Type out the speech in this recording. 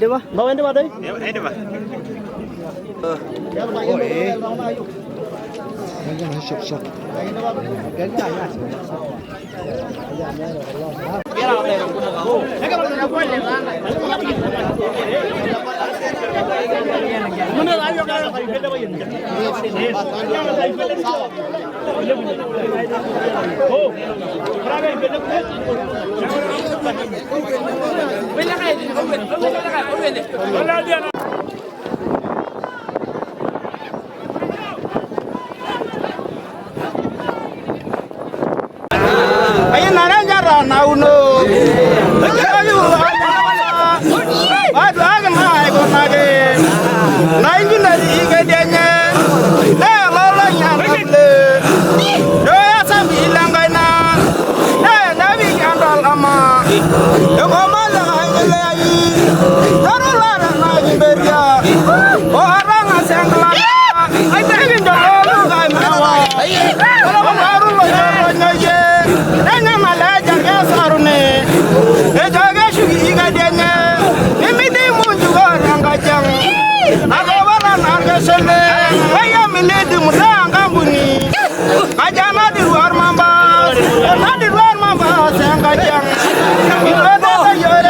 Idipa? Bawa ini Pak Doi? Ini Pak. Ayo naranja nauno. Ayo. Aduh, agama ikut lagi. Nainju nari igadianya. Nah, lolo nyamble. Doa sambil hilang kaina. Nah, nabi kandal ama. Yoma lagi lagi. Tarulah lagi beria. Oh, orang asing kelak. Ayo ingin dulu kai mawa. Kalau baru lo nyanya. Nanya malah jaga sarune. Jaga sugi igadianya. Mimiti munjuga rangkajang. Agawaran harga sele. Ayam ini di muda kambuni. Kajana di luar mambas. Karena di luar mambas yang kajang. Itu ada sayur.